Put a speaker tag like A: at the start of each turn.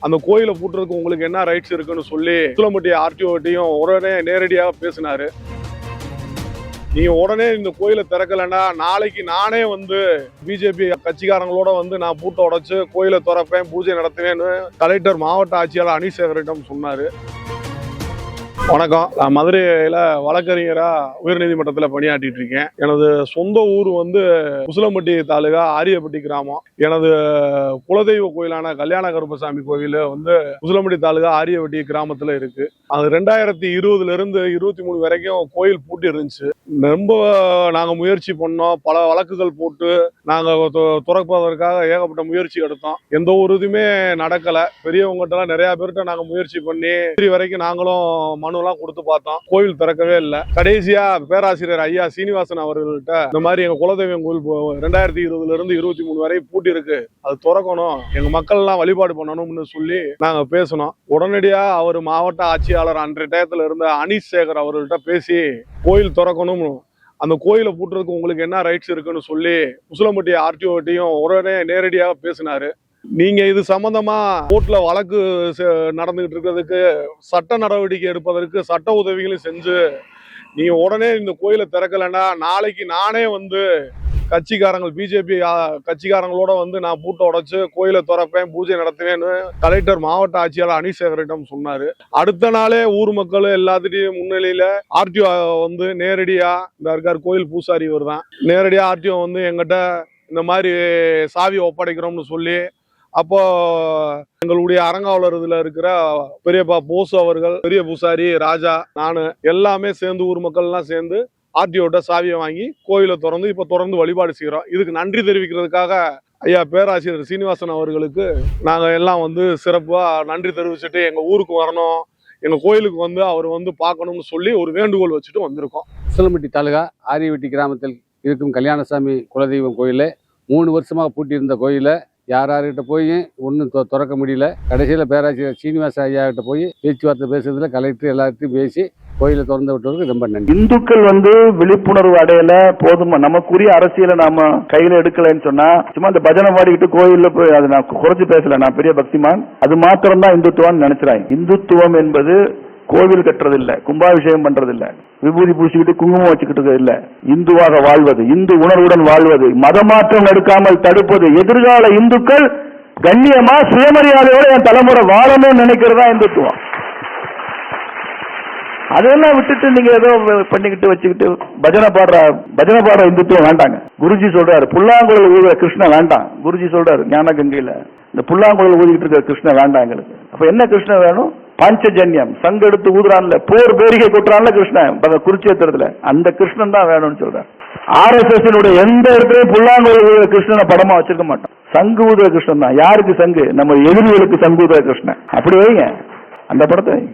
A: அந்த கோயிலை பூட்டுறதுக்கு உங்களுக்கு என்ன ரைட்ஸ் இருக்குன்னு சொல்லி உசிலம்பட்டி ஆர்டிஓட்டையும் உடனே நேரடியாக பேசினாரு. நீங்க உடனே இந்த கோயிலை திறக்கலைன்னா நாளைக்கு நானே வந்து பிஜேபி கட்சிக்காரங்களோட வந்து நான் பூட்டை உடைச்சு கோயிலை திறப்பேன், பூஜை நடத்துவேன்னு கலெக்டர் மாவட்ட ஆட்சியாளர் அனிசேகரிடம் சொன்னாரு. வணக்கம், நான் மதுரையில வழக்கறிஞரா உயர்நீதிமன்றத்தில் பணியாற்றிட்டு இருக்கேன். எனது சொந்த ஊர் வந்து உசிலம்பட்டி தாலுகா ஆரியப்பட்டி கிராமம். எனது குலதெய்வ கோயிலான கல்யாண கருப்பசாமி கோயில் வந்து உசிலம்பட்டி தாலுகா ஆரியப்பட்டி கிராமத்துல இருக்கு. அது 2020 இருந்து 23 வரைக்கும் கோயில் பூட்டி இருந்துச்சு. ரொம்ப நாங்க முயற்சி பண்ணோம், பல வழக்குகள் போட்டு நாங்க துறப்பதற்காக ஏகப்பட்ட முயற்சி எடுத்தோம். எந்த ஒரு இதுவுமே நடக்கல. பெரியவங்ககிட்ட எல்லாம் நிறைய பேர்கிட்ட நாங்க முயற்சி பண்ணி வரைக்கும் நாங்களும் மனுலாம் கொடுத்து பார்த்தோம், கோயில் திறக்கவே இல்லை. கடைசியா பேராசிரியர் ஐயா சீனிவாசன் அவர்கள்ட்ட இந்த மாதிரி எங்க குலதெய்வம் கோயில் 2020 இருந்து 23 வரை பூட்டி இருக்கு, அது திறக்கணும், எங்க மக்கள் எல்லாம் வழிபாடு பண்ணணும்னு சொல்லி நாங்க பேசணும். உடனடியா அவர் மாவட்ட ஆட்சியாளர் அன்றைய டயத்துல இருந்த அனிசேகர் அவர்கள்ட்ட பேசி கோயில் திறக்கணும், அந்த கோயிலை பூட்டுறதுக்கு உங்களுக்கு என்ன ரைட்ஸ் இருக்குன்னு சொல்லி உசிலம்பட்டி ஆர்டிஓட்டையும் உடனே நேரடியாக பேசினாரு. நீங்க இது சம்பந்தமா கோர்ட்ல வழக்கு நடந்துகிட்டு இருக்கிறதுக்கு சட்ட நடவடிக்கை எடுப்பதற்கு சட்ட உதவிகளும் செஞ்சு நீங்க உடனே இந்த கோயிலை திறக்கலைன்னா நாளைக்கு நானே வந்து பிஜேபி கட்சிக்காரங்களோட வந்து நான் பூட்டை உடைச்சு கோயிலை திறப்பேன், பூஜை நடத்துவேன்னு கலெக்டர் மாவட்ட ஆட்சியாளர் அனிசேகரிடம் சொன்னாரு. அடுத்த நாளே ஊர் மக்கள் எல்லாத்திட்டையும் முன்னிலையில ஆர்டிஓ வந்து நேரடியா இந்த இருக்கார் கோயில் பூசாரி இவர் தான், நேரடியா ஆர்டிஓ வந்து எங்கிட்ட இந்த மாதிரி சாவி ஒப்படைக்கிறோம்னு சொல்லி, அப்போ எங்களுடைய அரங்காவலர் இதுல இருக்கிற பெரியப்பா போசு அவர்கள், பெரிய பூசாரி ராஜா, நானு எல்லாமே சேர்ந்து ஊர் மக்கள் எல்லாம் சேர்ந்து ஆர்டிஓட்ட சாவியை வாங்கி கோயிலை திறந்து இப்ப தொடர்ந்து வழிபாடு செய்யறோம். இதுக்கு நன்றி தெரிவிக்கிறதுக்காக ஐயா பேராசிரியர் சீனிவாசன் அவர்களுக்கு நாங்க எல்லாம் வந்து சிறப்பா நன்றி தெரிவிச்சுட்டு எங்க ஊருக்கு வரணும், எங்க கோயிலுக்கு வந்து அவர் வந்து பார்க்கணும்னு சொல்லி ஒரு வேண்டுகோள் வச்சுட்டு வந்திருக்கோம்.
B: உசிலம்பட்டி தாலுகா ஆரியவட்டி கிராமத்தில் இருக்கும் கல்யாணசாமி குலதெய்வம் கோயில 3 வருஷமாக பூட்டியிருந்த கோயிலை யார்கிட்ட போய் ஒன்றும் திறக்க முடியல. கடைசியில் பேராசிரியர் சீனிவாச ஐயா கிட்ட போய் பேச்சுவார்த்தை பேசுறதுல கலெக்டர் எல்லாத்தையும் பேசி கோயிலை திறந்து விட்டதுக்கு ரொம்ப நன்றி.
C: இந்துக்கள் வந்து விழிப்புணர்வு அடையல, போதுமா நமக்குரிய அரசியலை நாம கையில எடுக்கலன்னு சொன்னா சும்மா அந்த பஜனை பாடிக்கிட்டு கோயில்ல போய் அதை நான் குறைச்சு பேசல, நான் பெரிய பக்திமான், அது மாத்திரம் தான் இந்துத்துவம் நினைச்சுறாங்க. இந்துத்துவம் என்பது கோவில் கட்டுறது இல்ல, கும்பாபிஷேகம் பண்றது இல்ல, விபூதி பூசிக்கிட்டு குங்குமம் வச்சுக்கிட்டு இல்ல. இந்துவாக வாழ்வது, இந்து உணர்வுடன் வாழ்வது, மதமாற்றம் எடுக்காமல் தடுப்பது, எதிர்கால இந்துக்கள் கண்ணியமா சுயமரியாதையோட என் தலைமுறை வாழணும்னு நினைக்கிறதா இந்துத்துவம். அதெல்லாம் விட்டுட்டு நீங்க ஏதோ பண்ணிக்கிட்டு வச்சுக்கிட்டு பஜனை பாடுற இந்துத்துவம் வேண்டாங்க. குருஜி சொல்றாரு புல்லாங்குழல் ஊதுற கிருஷ்ணன் வேண்டாம். குருஜி சொல்றாரு ஞான கங்கையில இந்த புல்லாங்குழல் ஊதிக்கிட்டு இருக்கிற கிருஷ்ணன் வேண்டாம் எங்களுக்கு. அப்ப என்ன கிருஷ்ணன் வேணும்? பாஞ்சஜன்யம், சங்க எடுத்து ஊதுறான்ல, போர் பேரிகை கொட்டுறான்ல கிருஷ்ணன் குருச்சேத்திரத்துல, அந்த கிருஷ்ணன் தான் வேணும்னு சொல்றாரு. RSS எந்த இடத்துலயும் புல்லாங்குழல் ஊதுற கிருஷ்ணனை படமா வச்சிருக்க மாட்டோம். சங்கு ஊதுற கிருஷ்ணன் தான். யாருக்கு சங்கு? நம்ம எதிரிகளுக்கு சங்கு ஊதுற கிருஷ்ணன். அப்படி வைங்க, அந்த படத்தை வைங்க.